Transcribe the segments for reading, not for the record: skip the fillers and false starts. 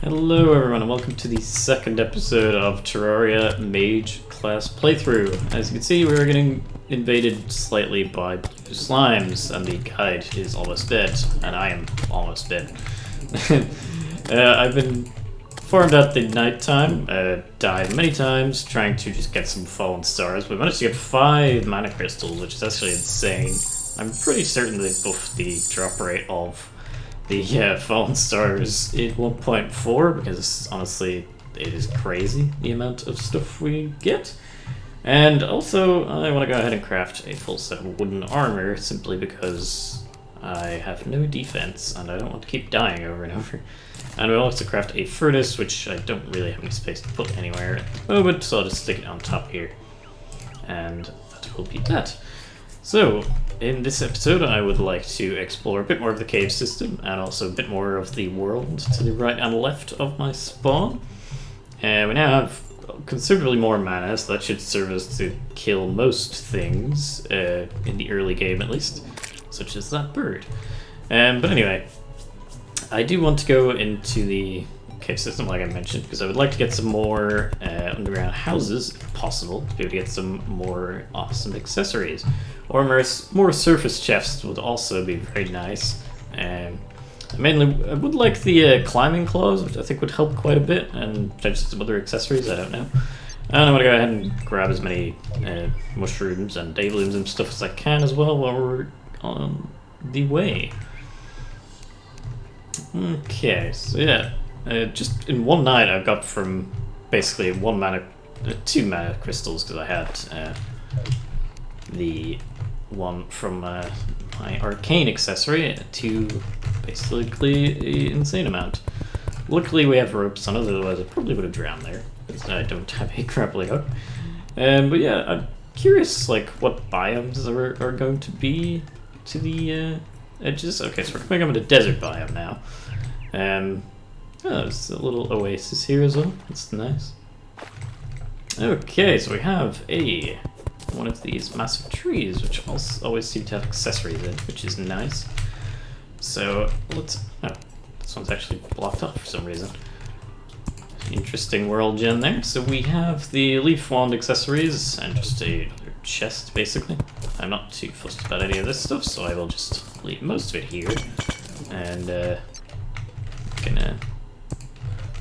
Hello everyone and welcome to the second episode of Terraria Mage class playthrough. As you can see, we're getting invaded slightly by slimes and the guide is almost dead, and I am almost dead. I've been farmed at the nighttime, died many times trying to just get some fallen stars. We managed to get 5 mana crystals, which is actually insane. I'm pretty certain they buffed the drop rate of the fallen stars in 1.4 because honestly it is crazy the amount of stuff we get. And also I want to go ahead and craft a full set of wooden armor simply because I have no defense and I don't want to keep dying over and over. And we'll also craft a furnace, which I don't really have any space to put anywhere at the moment, so I'll just stick it on top here. And that will be that. So, in this episode I would like to explore a bit more of the cave system and also a bit more of the world to the right and left of my spawn. And we now have considerably more mana, so that should serve us to kill most things, in the early game at least, such as that bird. But anyway, I do want to go into the cave system like I mentioned because I would like to get some more underground houses if possible, to be able to get some more awesome accessories. Or more surface chests would also be very nice. Mainly, I would like the climbing claws, which I think would help quite a bit, and potentially some other accessories, I don't know. And I'm going to go ahead and grab as many mushrooms and daylooms and stuff as I can as well while we're on the way. Okay, so yeah, just in one night I've got from basically 2 mana crystals because I had the one from my arcane accessory to basically an insane amount. Luckily we have ropes on it, otherwise I probably would have drowned there because I don't have a grappling hook. But yeah, I'm curious like what biomes are going to be to the edges. Okay, so we're coming up into desert biome now. Oh, there's a little oasis here as well. That's nice. Okay, so we have one of these massive trees, which always seem to have accessories in, which is nice. So let's. Oh, this one's actually blocked off for some reason. Interesting world gen there. So we have the leaf wand accessories and just another chest, basically. I'm not too fussed about any of this stuff, so I will just leave most of it here. And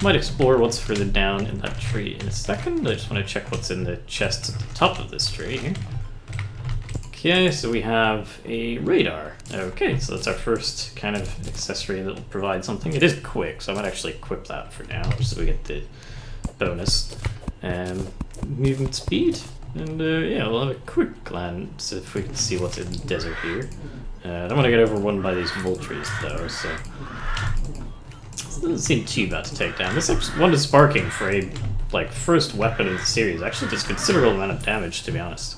might explore what's further down in that tree in a second. I just want to check what's in the chest at the top of this tree here. Okay, so we have a radar. Okay, so that's our first kind of accessory that will provide something. It is quick, so I might actually equip that for now, just so we get the bonus. Movement speed, and yeah, we'll have a quick glance if we can see what's in the desert here. I don't want to get overrun by these vultures though, so it doesn't seem too bad to take down. This one is sparking for a first weapon in the series. Actually does considerable amount of damage, to be honest.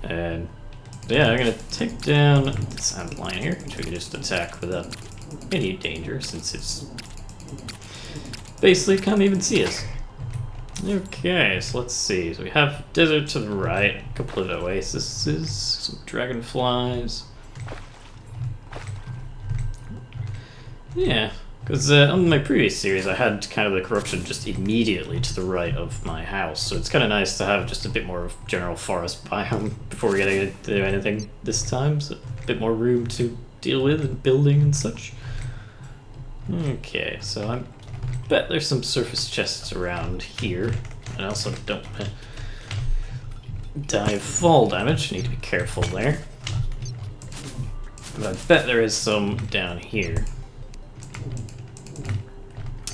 And yeah, I'm gonna take down this ant line here, which we can just attack without any danger, since it's basically can't even see us. Okay, so let's see. So we have desert to the right, a couple of oases, some dragonflies. Yeah. Because on my previous series I had kind of the corruption just immediately to the right of my house, so it's kind of nice to have just a bit more of general forest biome before we get to do anything this time, so a bit more room to deal with and building and such. Okay, so I bet there's some surface chests around here, and I also don't want to die of fall damage, need to be careful there. But I bet there is some down here.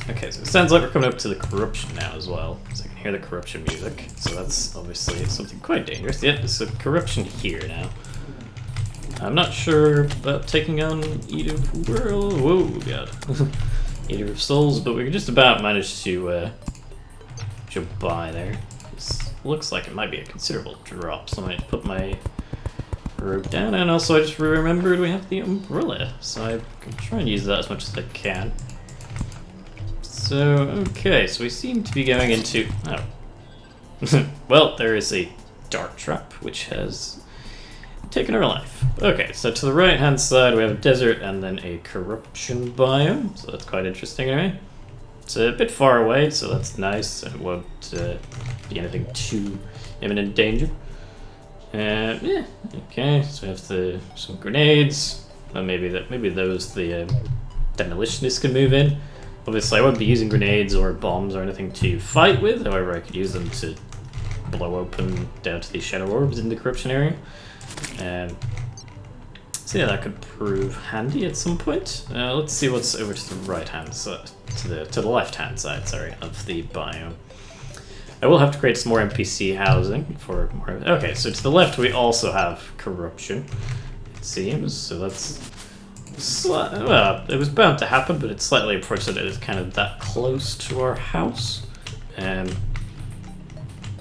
Okay, so it sounds like we're coming up to the corruption now as well, so I can hear the corruption music, so that's obviously something quite dangerous. Yeah, there's a corruption here now. I'm not sure about taking on Eater of World. Whoa, god. Eater of Souls, but we can just about manage to jump by there. This looks like it might be a considerable drop, so I might put my rope down, and also I just remembered we have the umbrella, so I can try and use that as much as I can. So, okay, so we seem to be going into... Oh. Well, there is a dart trap, which has taken our life. Okay, so to the right-hand side we have a desert and then a corruption biome, so that's quite interesting anyway. It's a bit far away, so that's nice. It won't be anything too imminent danger. Yeah, okay, so we have some grenades. Well, maybe those the demolitionists can move in. Obviously, I won't be using grenades or bombs or anything to fight with. However, I could use them to blow open down to these shadow orbs in the corruption area. So yeah, that could prove handy at some point. Let's see what's over to the right hand side, to the left hand side, sorry, of the biome. I will have to create some more NPC housing for more. Okay, so to the left we also have corruption, it seems. So that's well, it was bound to happen, but it's slightly unfortunate it's kind of that close to our house.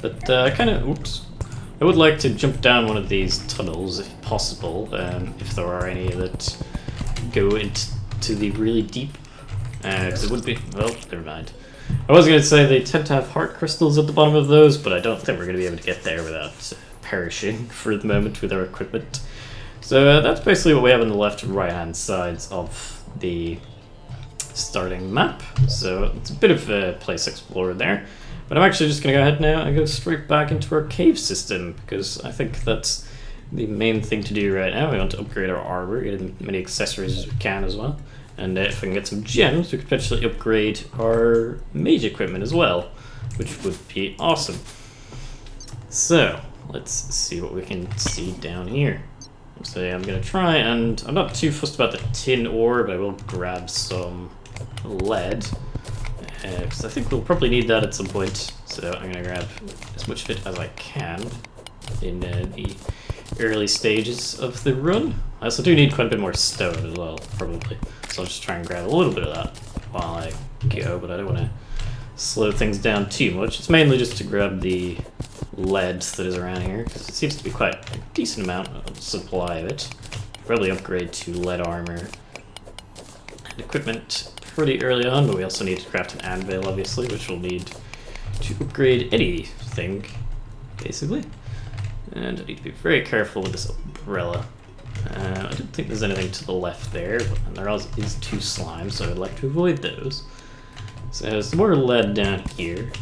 But kind of, oops. I would like to jump down one of these tunnels if possible, if there are any that go into the really deep. Because it would be, well, never mind. I was going to say they tend to have heart crystals at the bottom of those, but I don't think we're going to be able to get there without perishing for the moment with our equipment. So that's basically what we have on the left and right hand sides of the starting map. So it's a bit of a place explored there. But I'm actually just going to go ahead now and go straight back into our cave system, because I think that's the main thing to do right now. We want to upgrade our armor, get as many accessories as we can as well. And if we can get some gems, we could potentially upgrade our mage equipment as well, which would be awesome. So, let's see what we can see down here. So I'm going to try, and I'm not too fussed about the tin ore, but I will grab some lead. Because I think we'll probably need that at some point, so I'm going to grab as much of it as I can in the early stages of the run. I also do need quite a bit more stone as well, probably, so I'll just try and grab a little bit of that while I go, but I don't want to slow things down too much. It's mainly just to grab the lead that is around here, because it seems to be quite a decent amount of supply of it. Probably upgrade to lead armor and equipment pretty early on, but we also need to craft an anvil, obviously, which we'll need to upgrade anything, basically. And I need to be very careful with this umbrella. I don't think there's anything to the left there, but there are these two slimes, so I'd like to avoid those. So there's more lead down here.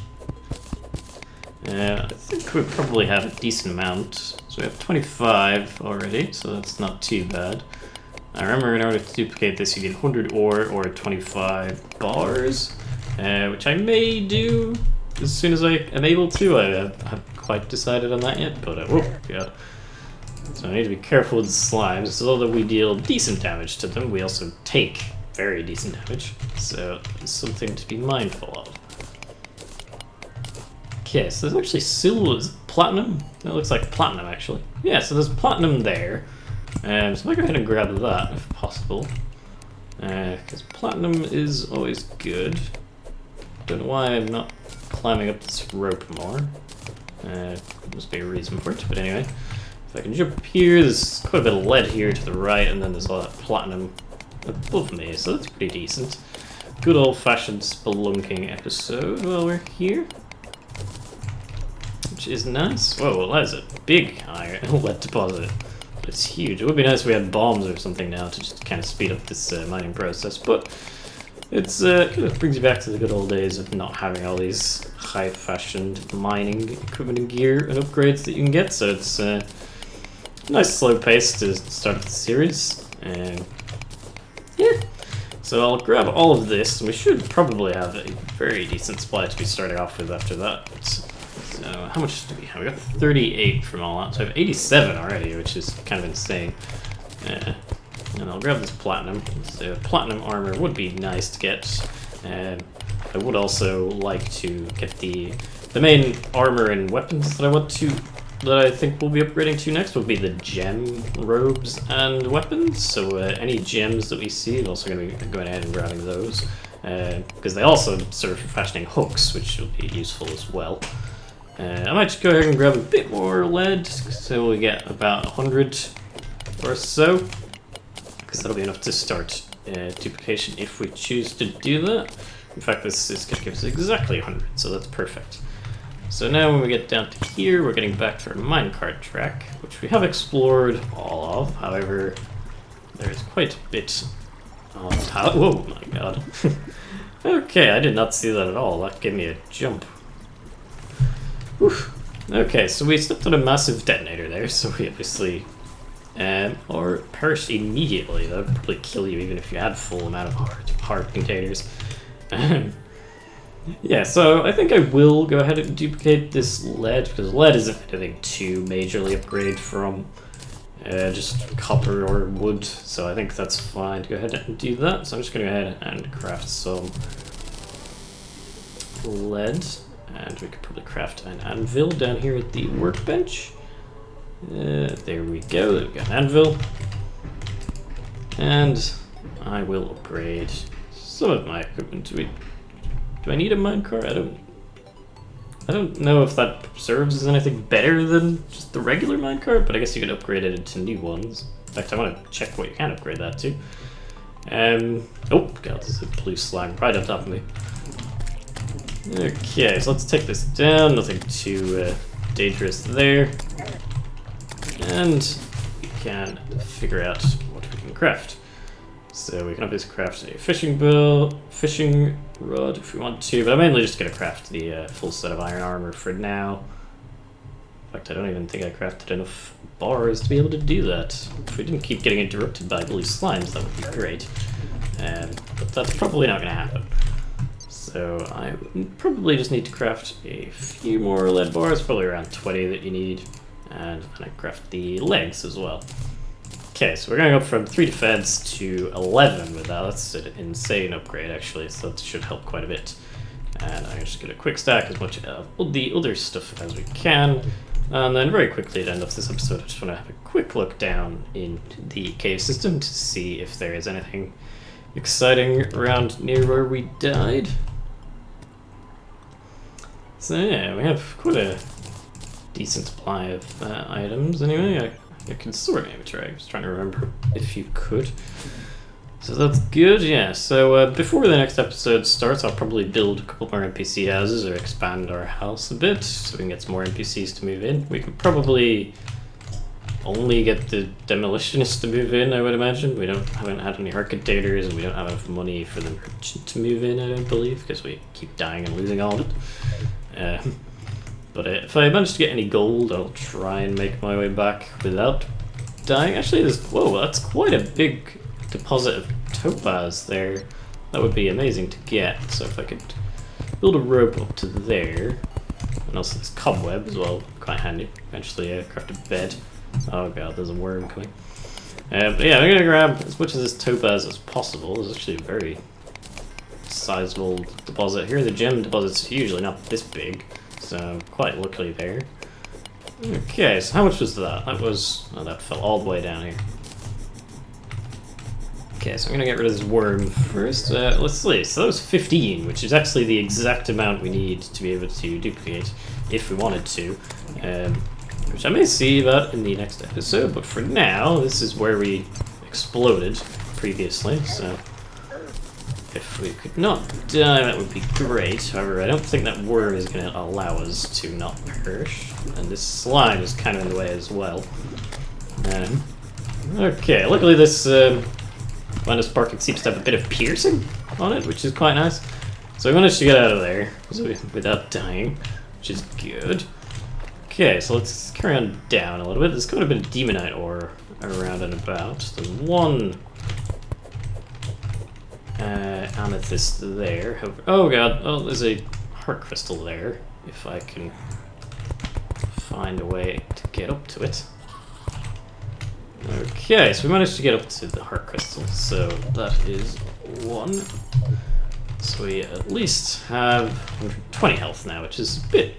I think we probably have a decent amount. So we have 25 already, so that's not too bad. I remember in order to duplicate this you need 100 ore or 25 bars, which I may do as soon as I am able to. I haven't quite decided on that yet, but oh god. So I need to be careful with the slimes, so although we deal decent damage to them, we also take very decent damage, so it's something to be mindful of. Okay, so there's actually silver, platinum? That looks like platinum actually. Yeah, so there's platinum there. So I'm going to go ahead and grab that if possible, because platinum is always good. Don't know why I'm not climbing up this rope more. Must be a reason for it, but anyway. If I can jump up here, there's quite a bit of lead here to the right, and then there's all that platinum above me, so that's pretty decent. Good old-fashioned spelunking episode while we're here, which is nice. Whoa, well, that is a big iron lead deposit. It's huge. It would be nice if we had bombs or something now to just kind of speed up this mining process, but it's kind of brings you back to the good old days of not having all these high-fashioned mining equipment and gear and upgrades that you can get, so it's a nice slow pace to start the series. Yeah, so I'll grab all of this, and we should probably have a very decent supply to be starting off with after that. So how much do we have? We got 38 from all that, so I have 87 already, which is kind of insane. And I'll grab this platinum. So platinum armor would be nice to get. I would also like to get the main armor and weapons that I think we'll be upgrading to next will be the gem robes and weapons. So any gems that we see, we're also going to be going ahead and grabbing those, because they also serve for fashioning hooks, which will be useful as well. I might just go ahead and grab a bit more lead, so we get about 100 or so, because that'll be enough to start duplication if we choose to do that. In fact, this is going to give us exactly 100, so that's perfect. So now when we get down to here, we're getting back to our minecart track, which we have explored all of. However, there's quite a bit of talent. Whoa, my god. Okay, I did not see that at all. That gave me a jump. Oof. Okay, so we stepped on a massive detonator there, so we obviously... or perished immediately. That would probably kill you even if you had full amount of heart containers. Yeah, so I think I will go ahead and duplicate this lead, because lead isn't anything to majorly upgrade from just copper or wood, so I think that's fine to go ahead and do that. So I'm just going to go ahead and craft some lead, and we could probably craft an anvil down here at the workbench. There we go, we've got an anvil. And I will upgrade some of my equipment. Do I need a minecart? I don't know if that serves as anything better than just the regular minecart, but I guess you could upgrade it into new ones. In fact, I want to check what you can upgrade that to. Oh god, there's a blue slime right on top of me. Okay, so let's take this down. Nothing too dangerous there. And we can figure out what we can craft. So we can obviously craft a fishing rod if we want to, but I'm mainly just going to craft the full set of iron armor for now. In fact, I don't even think I crafted enough bars to be able to do that. If we didn't keep getting interrupted by blue slimes, that would be great. But that's probably not going to happen. So I probably just need to craft a few more lead bars, probably around 20 that you need. And then I craft the legs as well. Okay, so we're going to go from 3 defense to 11 with that. That's an insane upgrade, actually, so that should help quite a bit. And I'm just going to quick stack as much of the other stuff as we can. And then very quickly to end off this episode, I just want to have a quick look down in the cave system to see if there is anything exciting around near where we died. So yeah, we have quite a decent supply of items anyway. I can sort inventory. I was trying to remember if you could. So that's good, yeah. So before the next episode starts, I'll probably build a couple more NPC houses or expand our house a bit so we can get some more NPCs to move in. We can probably only get the demolitionists to move in, I would imagine. We haven't had any architectors, and we don't have enough money for the merchant to move in, I don't believe, because we keep dying and losing all of it. But if I manage to get any gold, I'll try and make my way back without dying. Actually, whoa, that's quite a big deposit of topaz there. That would be amazing to get. So if I could build a rope up to there, and also this cobweb as well, quite handy. Eventually craft a bed. Oh god, there's a worm coming. But yeah, I'm going to grab as much of this topaz as possible. There's actually a very sizable deposit here. The gem deposit's usually not this big. So, quite luckily there. Okay, so how much was that? That was... oh, that fell all the way down here. Okay, so I'm gonna get rid of this worm first. Let's see, so that was 15, which is actually the exact amount we need to be able to duplicate, if we wanted to. Which I may see about in the next episode, but for now, this is where we exploded previously, so... if we could not die, that would be great. However, I don't think that worm is going to allow us to not perish. And this slime is kind of in the way as well. Okay, luckily this line of sparking seems to have a bit of piercing on it, which is quite nice. So we managed to get out of there without dying, which is good. Okay, so let's carry on down a little bit. There's quite a bit of demonite ore around and about. There's one... amethyst there. Oh god, oh, there's a heart crystal there. If I can find a way to get up to it. Okay, so we managed to get up to the heart crystal, so that is one. So we at least have 120 health now, which is the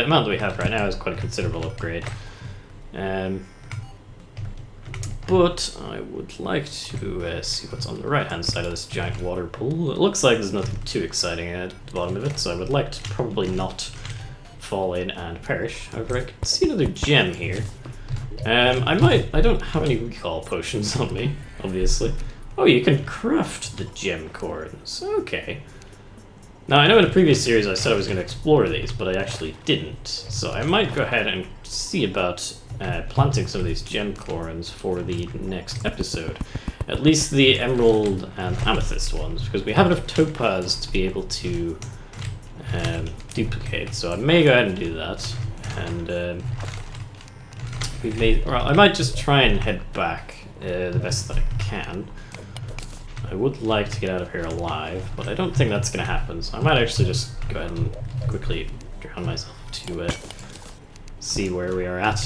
amount that we have right now is quite a considerable upgrade. But I would like to see what's on the right-hand side of this giant water pool. It looks like there's nothing too exciting at the bottom of it, so I would like to probably not fall in and perish. However, I can see another gem here. I don't have any recall potions on me, obviously. Oh, you can craft the gem corns. Okay. Now, I know in a previous series I said I was going to explore these, but I actually didn't. So I might go ahead and see about planting some of these gem corns for the next episode. At least the emerald and amethyst ones, because we have enough topaz to be able to duplicate. So I may go ahead and do that. And we've made. Well, I might just try and head back the best that I can. I would like to get out of here alive, but I don't think that's going to happen. So I might actually just go ahead and quickly drown myself to see where we are at.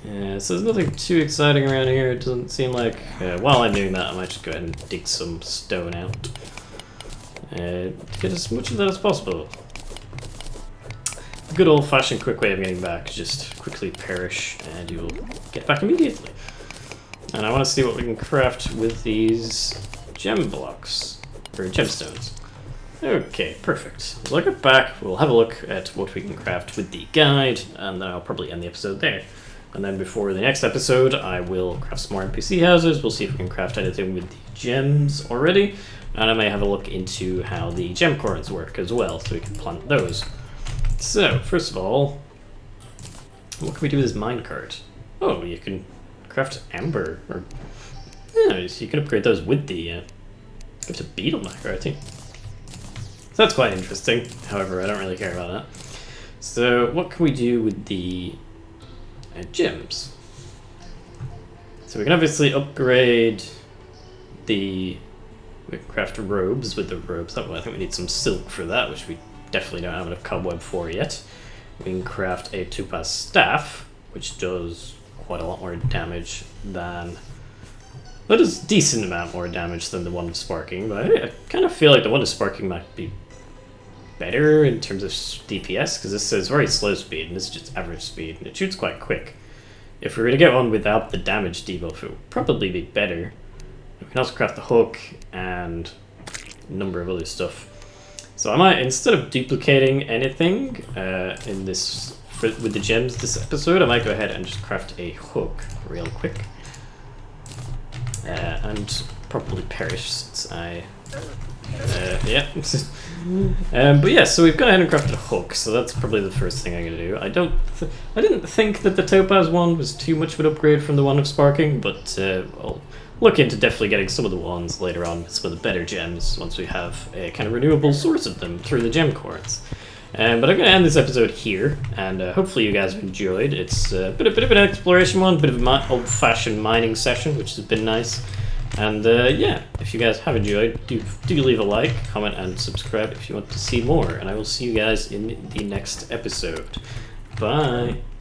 So there's nothing too exciting around here. It doesn't seem like. While I'm doing that, I might just go ahead and dig some stone out. Get as much of that as possible. A good old-fashioned quick way of getting back is just quickly perish, and you will get back immediately. And I want to see what we can craft with these gem blocks, or gemstones. Okay, perfect. So I'll get back, we'll have a look at what we can craft with the guide, and then I'll probably end the episode there. And then before the next episode, I will craft some more NPC houses. We'll see if we can craft anything with the gems already. And I may have a look into how the gem corns work as well, so we can plant those. So, first of all, what can we do with this minecart? Oh, you can craft amber, or yeah, you can upgrade those with the give to beetle knifer, I think. So that's quite interesting. However, I don't really care about that. So, what can we do with the gems? So we can obviously upgrade we can craft robes with the robes. I think we need some silk for that, which we definitely don't have enough cobweb for yet. We can craft a topaz staff, which does quite a lot more damage than. That does a decent amount more damage than the one of sparking, but I kind of feel like the one of sparking might be better in terms of DPS, because this says very slow speed, and this is just average speed, and it shoots quite quick. If we were to get one without the damage debuff, it would probably be better. We can also craft the hook and a number of other stuff. So I might, instead of duplicating anything in this with the gems this episode, I might go ahead and just craft a hook real quick. And probably perish since I... yeah. But yeah, so we've gone ahead and crafted a hook, so that's probably the first thing I'm going to do. I didn't think that the topaz one was too much of an upgrade from the one of sparking, but I'll look into definitely getting some of the ones later on, some of the better gems, once we have a kind of renewable source of them through the gem corns. But I'm going to end this episode here, and hopefully you guys have enjoyed. It's a bit of an exploration one, a bit of an old-fashioned mining session, which has been nice. And yeah, if you guys have enjoyed, do leave a like, comment, and subscribe if you want to see more. And I will see you guys in the next episode. Bye!